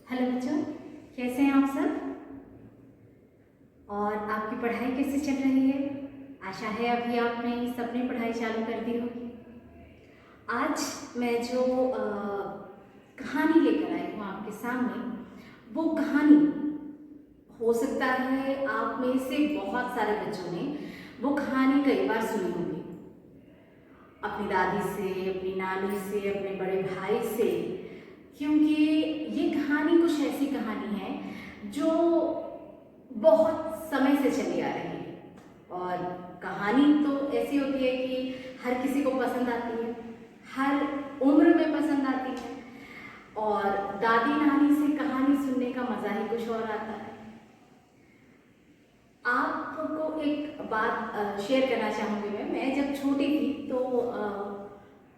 Hello बच्चों, कैसे हैं आप सब? और आपकी पढ़ाई कैसे चल रही है? आशा है अभी आपने सबने पढ़ाई चालू कर दी होगी। आज मैं जो कहानी लेकर आई हूँ आपके सामने, वो कहानी हो सकता है आप में से बहुत सारे बच्चों ने वो कहानी कई बार सुनी होगी, अपनी दादी से, अपनी नानी से, अपने बड़े भाई से, क्योंकि ये कहानी कुछ ऐसी कहानी है जो बहुत समय से चली आ रही है। और कहानी तो ऐसी होती है कि हर किसी को पसंद आती है, हर उम्र में पसंद आती है, और दादी नानी से कहानी सुनने का मज़ा ही कुछ और आता है। आपको एक बात शेयर करना चाहूँगी। मैं जब छोटी थी तो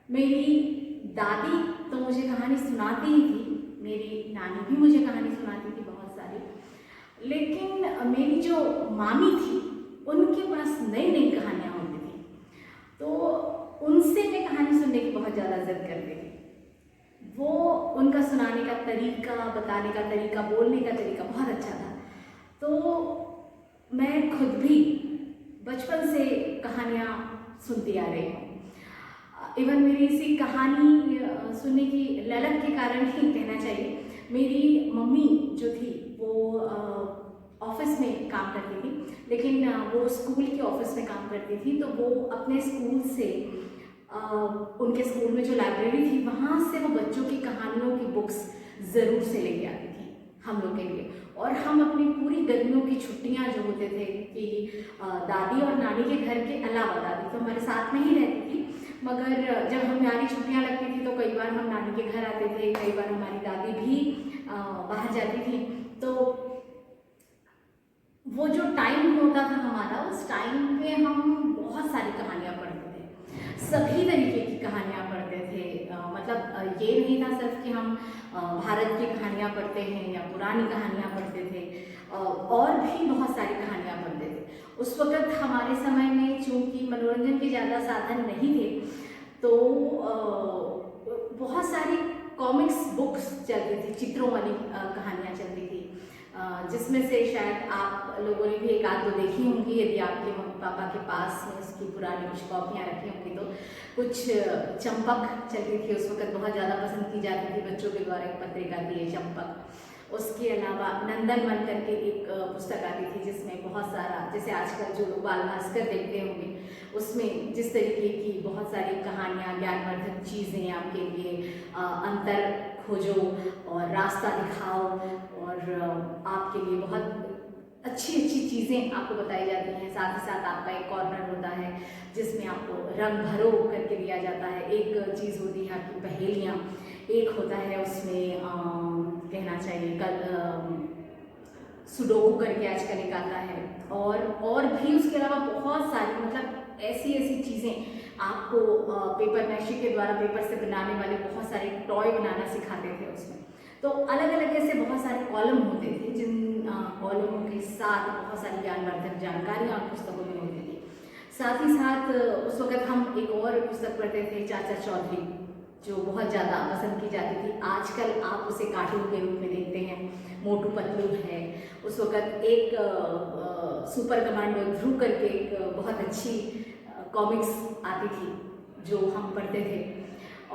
मेरी दादी तो मुझे कहानी सुनाती ही थी, मेरी नानी भी मुझे कहानी सुनाती थी बहुत सारी, लेकिन मेरी जो मामी थी उनके पास नई नई कहानियाँ होती थी, तो उनसे मैं कहानी सुनने की बहुत ज़्यादा जिद करती थी। वो उनका सुनाने का तरीका, बताने का तरीका, बोलने का तरीका बहुत अच्छा था। तो मैं खुद भी बचपन से कहानियाँ सुनती आ रही हूँ। इवन मेरी इसी कहानी सुनने की ललक के कारण ही कहना चाहिए, मेरी मम्मी जो थी वो ऑफिस में काम करती थी, लेकिन वो स्कूल के ऑफिस में काम करती थी। तो वो अपने स्कूल से उनके स्कूल में जो लाइब्रेरी थी वहाँ से वो बच्चों की कहानियों की बुक्स ज़रूर से लेके आती थी हम लोग के लिए। और हम अपनी पूरी गर्मियों की छुट्टियाँ जो होते थे कि दादी और नानी के घर के अलावा, दादी तो हमारे साथ में ही रहती थी, मगर जब हमारी छुट्टियाँ लगती थी तो कई बार हम नानी के घर आते थे, कई बार हमारी दादी भी बाहर जाती थी। तो वो जो टाइम होता था हमारा, उस टाइम पे हम बहुत सारी कहानियाँ पढ़ते थे, सभी तरीके की कहानियाँ पढ़ते थे। मतलब ये नहीं था सिर्फ कि हम भारत की कहानियाँ पढ़ते हैं या पुरानी कहानियाँ पढ़ते थे, और भी बहुत सारी कहानियाँ पढ़ते थे। उस वक़्त हमारे समय में चूँकि मनोरंजन के ज़्यादा साधन नहीं थे, तो बहुत सारी कॉमिक्स बुक्स चलती थी, चित्रों वाली कहानियाँ चलती थी, जिसमें से शायद आप लोगों ने भी एक आध दो देखी होंगी। यदि आपके मम्मी पापा के पास में उसकी पुरानी कुछ कॉपियाँ रखी होंगी तो कुछ चंपक चलती थी, उस वक्त बहुत ज़्यादा पसंद की जाती थी बच्चों के द्वारा, एक पत्रिका थी ये चंपक। उसके अलावा नंदनवन करके एक पुस्तक आती थी जिसमें बहुत सारा, जैसे आजकल जो लोग बाल भास्कर देखते होंगे, उसमें जिस तरीके की बहुत सारी कहानियाँ, ज्ञानवर्धक चीज़ें आपके लिए, अंतर खोजो और रास्ता दिखाओ, और आपके लिए बहुत अच्छी अच्छी चीज़ें आपको बताई जाती हैं। साथ ही साथ आपका एक कॉर्नर होता है जिसमें आपको रंग भरो करके दिया जाता है। एक चीज़ होती है आपकी पहेलियाँ, एक होता है उसमें कहना चाहिए कल सुडोकू करके आजकल एक आता है, और भी उसके अलावा बहुत सारी, मतलब ऐसी ऐसी चीज़ें आपको पेपर मैशी के द्वारा, पेपर से बनाने वाले बहुत सारे टॉय बनाना सिखाते थे उसमें। तो अलग अलग ऐसे बहुत सारे कॉलम होते थे जिन कॉलमों के साथ बहुत सारी ज्ञानवर्धक जानकारियाँ पुस्तकों में होती थी। साथ ही साथ उस वक़्त हम एक और पुस्तक पढ़ते थे, चाचा चौधरी, जो बहुत ज़्यादा पसंद की जाती थी। आजकल आप उसे कार्टून के रूप में देखते हैं, मोटू पतलू है। उस वक़्त एक सुपर कमांडो ध्रुव करके एक बहुत अच्छी कॉमिक्स आती थी जो हम पढ़ते थे।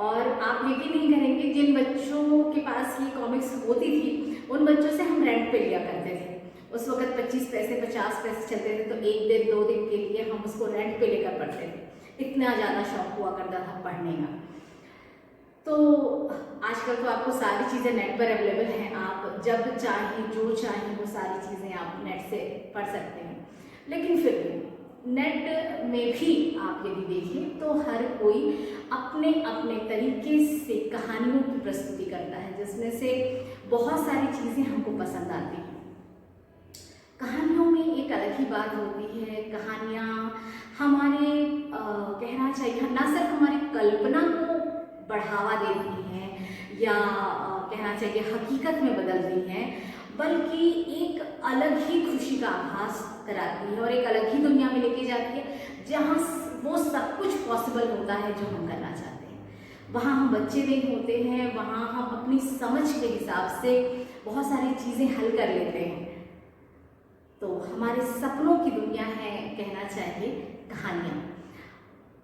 और आप यकीन नहीं करेंगे, जिन बच्चों के पास ये कॉमिक्स होती थी उन बच्चों से हम रेंट पे लिया करते थे। उस वक़्त 25 पैसे 50 पैसे चलते थे, तो एक दिन 2 दिन के लिए हम उसको रेंट पे लेकर पढ़ते थे। इतना ज़्यादा शौक हुआ करता था पढ़ने का। तो आजकल तो आपको सारी चीज़ें नेट पर अवेलेबल हैं, आप जब चाहें जो चाहें वो सारी चीज़ें आप नेट से पढ़ सकते हैं। लेकिन फिर भी नेट में भी आप यदि देखें तो हर कोई अपने अपने तरीके से कहानियों की प्रस्तुति करता है, जिसमें से बहुत सारी चीज़ें हमको पसंद आती हैं। कहानियों में एक अलग ही बात होती है। कहानियाँ हमारे कहना चाहिए ना सिर्फ हमारी कल्पना को बढ़ावा देती हैं या कहना चाहिए हकीकत में बदलती हैं, बल्कि एक अलग ही खुशी का आभास कराती है और एक अलग ही दुनिया में लेके जाती है, जहाँ वो सब कुछ पॉसिबल होता है जो हम करना चाहते हैं। वहाँ हम बच्चे नहीं होते हैं, वहाँ हम अपनी अपनी समझ के हिसाब से बहुत सारी चीज़ें हल कर लेते हैं। तो हमारे सपनों की दुनिया है, कहना चाहिए, कहानियाँ।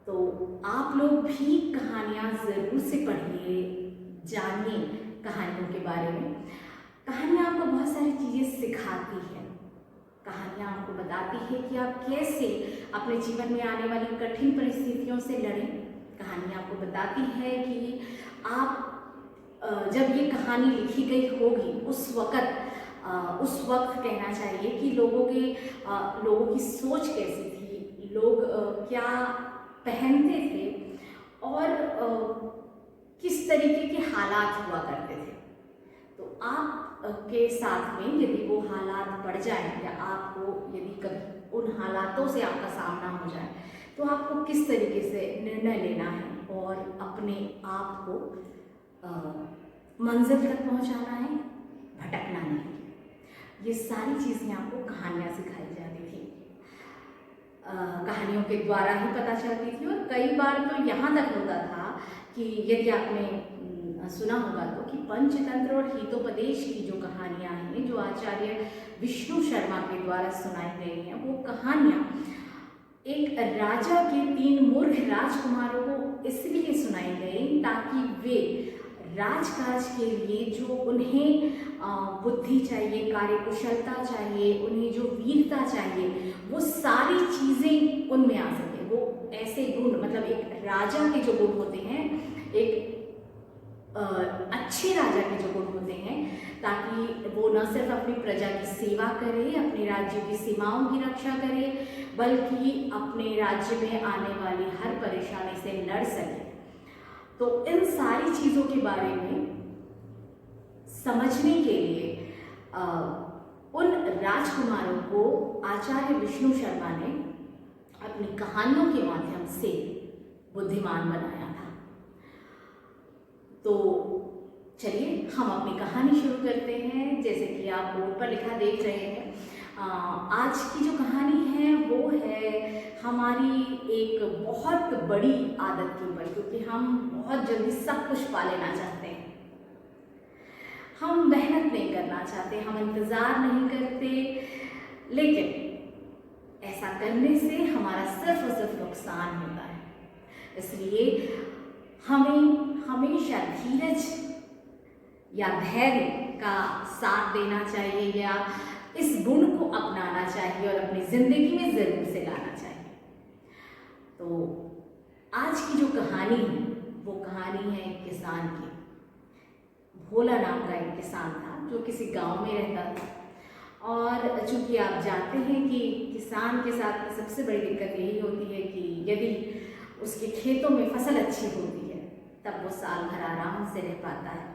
तो आप लोग भी कहानियाँ ज़रूर से पढ़िए, जानिए कहानियों के बारे में। कहानियाँ आपको बहुत सारी चीज़ें सिखाती हैं। कहानियाँ आपको बताती है कि आप कैसे अपने जीवन में आने वाली कठिन परिस्थितियों से लड़ें। कहानियाँ आपको बताती है कि आप जब ये कहानी लिखी गई होगी उस वक्त कहना चाहिए कि लोगों की सोच कैसी थी, लोग क्या पहनते थे और किस तरीके के हालात हुआ करते थे। तो आप के साथ में यदि वो हालात बढ़ जाएं या आपको यदि कभी उन हालातों से आपका सामना हो जाए तो आपको किस तरीके से निर्णय लेना है और अपने आप को मंजिल तक पहुंचाना है, भटकना नहीं। ये सारी चीज़ें आपको कहानियाँ सिखाई जाती थी, कहानियों के द्वारा ही पता चलती थी। और कई बार तो यहाँ तक होता था कि यदि आपने सुना होगा तो कि पंचतंत्र और हितोपदेश की जो कहानियाँ हैं, जो आचार्य विष्णु शर्मा के द्वारा सुनाई गई हैं, वो कहानियाँ एक राजा के 3 मूर्ख राजकुमारों को इसलिए सुनाई गई ताकि वे राजकाज के लिए जो उन्हें बुद्धि चाहिए, कार्यकुशलता चाहिए, उन्हें जो वीरता चाहिए, वो सारी चीज़ें उनमें आ सके। वो ऐसे गुण, मतलब एक राजा के जो गुण होते हैं, एक अच्छे राजा के जो गुण होते हैं, ताकि वो न सिर्फ अपनी प्रजा की सेवा करे, अपने राज्य की सीमाओं की रक्षा करे, बल्कि अपने राज्य में आने वाली हर परेशानी से लड़ सके। तो इन सारी चीज़ों के बारे में समझने के लिए उन राजकुमारों को आचार्य विष्णु शर्मा ने अपनी कहानियों के माध्यम से बुद्धिमान बनाया था। तो चलिए हम अपनी कहानी शुरू करते हैं। जैसे कि आप बोर्ड पर लिखा देख रहे हैं, आज की जो कहानी है वो है हमारी एक बहुत बड़ी आदत के ऊपर, क्योंकि हम बहुत जल्दी सब कुछ पा लेना चाहते हैं। हम मेहनत नहीं करना चाहते, हम इंतज़ार नहीं करते, लेकिन ऐसा करने से हमारा सिर्फ और सिर्फ नुकसान होता है। इसलिए हमें हमेशा धीरज या धैर्य का साथ देना चाहिए, या इस गुण को अपनाना चाहिए और अपनी ज़िंदगी में ज़रूर से लाना चाहिए। तो आज की जो कहानी है वो कहानी है एक किसान की। भोला नाम का एक किसान था जो किसी गांव में रहता था। और चूँकि आप जानते हैं कि किसान के साथ सबसे बड़ी दिक्कत यही होती है कि यदि उसके खेतों में फसल अच्छी होती है तब वो साल भर आराम से रह पाता है,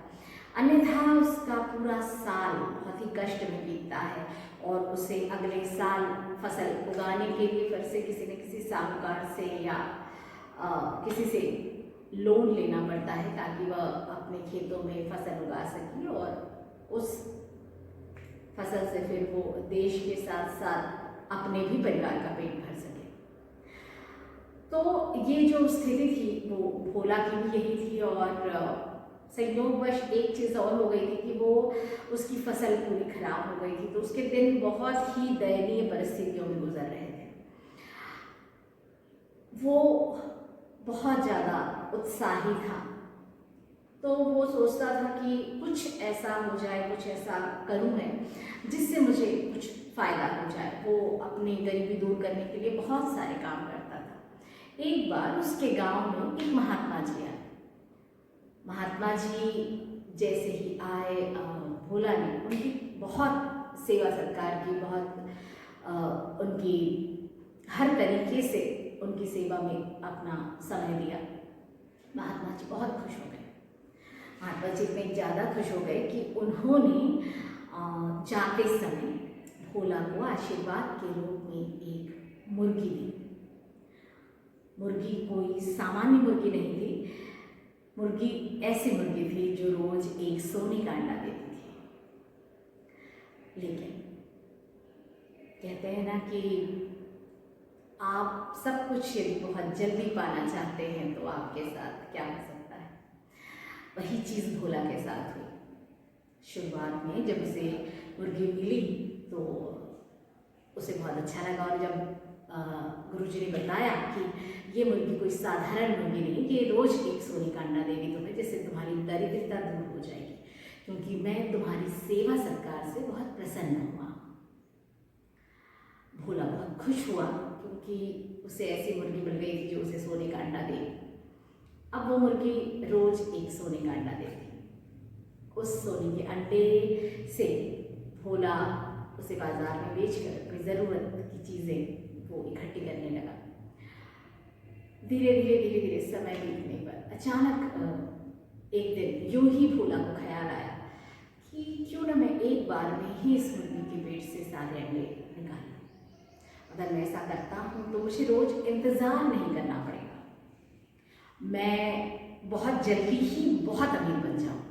अन्यथा उसका पूरा साल बहुत ही कष्ट में बीतता है और उसे अगले साल फसल उगाने के लिए फिर से किसी न किसी साहूकार से या किसी से लोन लेना पड़ता है ताकि वह अपने खेतों में फसल उगा सके और उस फसल से फिर वो देश के साथ साथ अपने भी परिवार का पेट भर सके। तो ये जो स्थिति थी वो भोला की भी यही थी, और संयोगवश एक चीज़ और हो गई थी कि वो उसकी फसल पूरी खराब हो गई थी। तो उसके दिन बहुत ही दयनीय परिस्थितियों में गुजर रहे थे। वो बहुत ज़्यादा उत्साही था, तो वो सोचता था कि कुछ ऐसा हो जाए, कुछ ऐसा करूँ मैं जिससे मुझे कुछ फ़ायदा हो जाए। वो अपनी गरीबी दूर करने के लिए बहुत सारे काम करता था। एक बार उसके गांव में एक महात्मा जी आए। महात्मा जी जैसे ही आए, भोला ने उनकी बहुत सेवा सत्कार की, बहुत उनकी हर तरीके से उनकी सेवा में अपना समय दिया। महात्मा जी बहुत खुश हो गए। महात्मा जी इतने ज़्यादा खुश हो गए कि उन्होंने जाते समय भोला को आशीर्वाद के रूप में एक मुर्गी दी। मुर्गी कोई सामान्य मुर्गी नहीं थी, मुर्गी ऐसी मुर्गी थी जो रोज एक सोने का अंडा देती थी। लेकिन कहते हैं ना कि आप सब कुछ यदि बहुत जल्दी पाना चाहते हैं तो आपके साथ क्या हो सकता है। वही चीज़ भोला के साथ हुई। शुरुआत में जब उसे मुर्गी मिली तो उसे बहुत अच्छा लगा, और जब गुरुजी ने बताया कि ये मुर्गी कोई साधारण मुर्गी नहीं, कि रोज़ एक सोने का अंडा देगी तुम्हें, जिससे तुम्हारी दरिद्रता दूर हो जाएगी, क्योंकि मैं तुम्हारी सेवा सत्कार से बहुत प्रसन्न हुआ। भोला बहुत खुश हुआ, क्योंकि उसे ऐसी मुर्गी मिल गई थी जो उसे सोने का अंडा दे। अब वो मुर्गी रोज एक सोने का अंडा देती। उस सोने के अंडे से भोला उसे बाजार में बेचकर अपनी ज़रूरत की चीज़ें वो इकट्ठी करने लगा। धीरे धीरे समय बीतने पर अचानक एक दिन यूं ही भोला को ख्याल आया कि क्यों ना मैं एक बार में ही इस मुर्गी के पेट से सारे अंडे निकाल लूं। अगर मैं ऐसा करता हूँ तो मुझे रोज इंतज़ार नहीं करना पड़ेगा, मैं बहुत जल्दी ही बहुत अमीर बन जाऊँगा।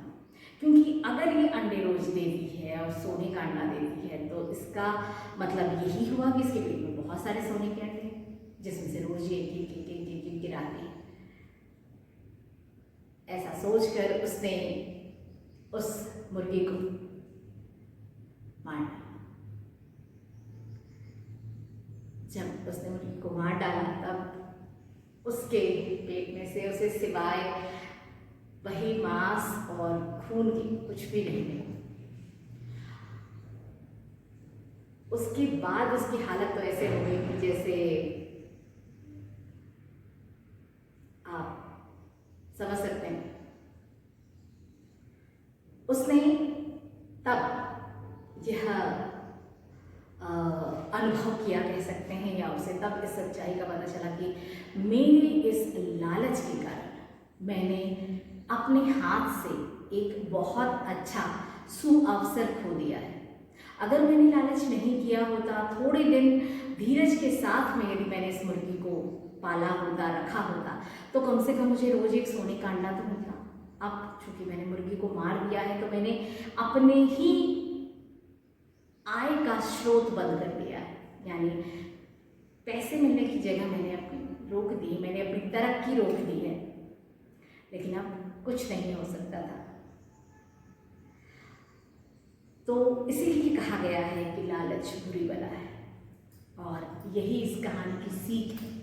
क्योंकि अगर ये अंडे रोज देती है और सोने का अंडा देती है तो इसका मतलब यही हुआ कि इसके पेट में बहुत सारे सोने के अंडे हैं, जिसमें से रोज एक गिराते हैं। ऐसा सोचकर उसने उस मुर्गी को मार डाला। जब उसने मुर्गी को मार डाला तब उसके पेट में से उसे सिवाय वही मांस और खून की कुछ भी नहीं मिला। उसके बाद उसकी हालत तो ऐसे हो गई कि जैसे आप समझ सकते हैं। उसने तब यह अनुभव किया, कह सकते हैं, या उसे तब इस सच्चाई का पता चला कि मेरे इस लालच के कारण मैंने अपने हाथ से एक बहुत अच्छा सुअवसर खो दिया है। अगर मैंने लालच नहीं किया होता, थोड़े दिन धीरज के साथ में यदि मैंने इस मुर्गी को पाला होता, रखा होता, तो कम से कम मुझे रोज एक सोने का अंडा तो मिलता। अब चूंकि मैंने मुर्गी को मार दिया है तो मैंने अपने ही आय का स्रोत बंद कर दिया है, यानी पैसे मिलने की जगह मैंने अपनी रोक दी, मैंने अपनी तरक्की रोक दी है। लेकिन अब कुछ नहीं हो सकता था। तो इसीलिए कहा गया है कि लालच बुरी बला है, और यही इस कहानी की सीख है।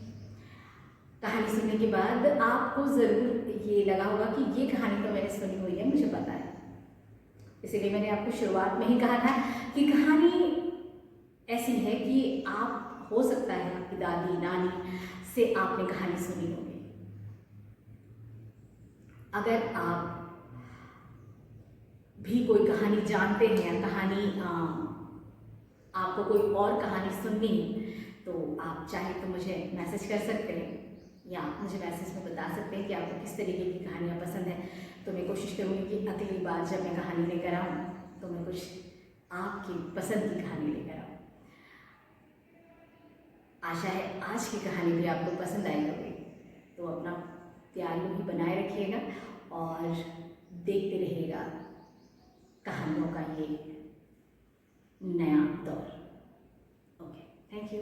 कहानी सुनने के बाद आपको ज़रूर ये लगा होगा कि ये कहानी तो मैंने सुनी हुई है, मुझे पता है। इसीलिए मैंने आपको शुरुआत में ही कहा था कि कहानी ऐसी है कि आप, हो सकता है आपकी दादी नानी से आपने कहानी सुनी होगी। अगर आप भी कोई कहानी जानते हैं या कहानी आपको कोई और कहानी सुननी है तो आप चाहे तो मुझे मैसेज कर सकते हैं, या मुझे मैसेज में बता सकते हैं कि आपको किस तरीके की कहानियाँ पसंद है। तो मैं कोशिश करूँगी कि अगली बार जब मैं कहानी लेकर आऊँ तो मैं कुछ आपकी पसंद की कहानी लेकर आऊँ। आशा है आज की कहानी भी आपको पसंद आई होगी। तो अपना प्यार यूं ही बनाए रखिएगा और देखते रहिएगा कहानियों का ये नया दौर। Okay, thank you.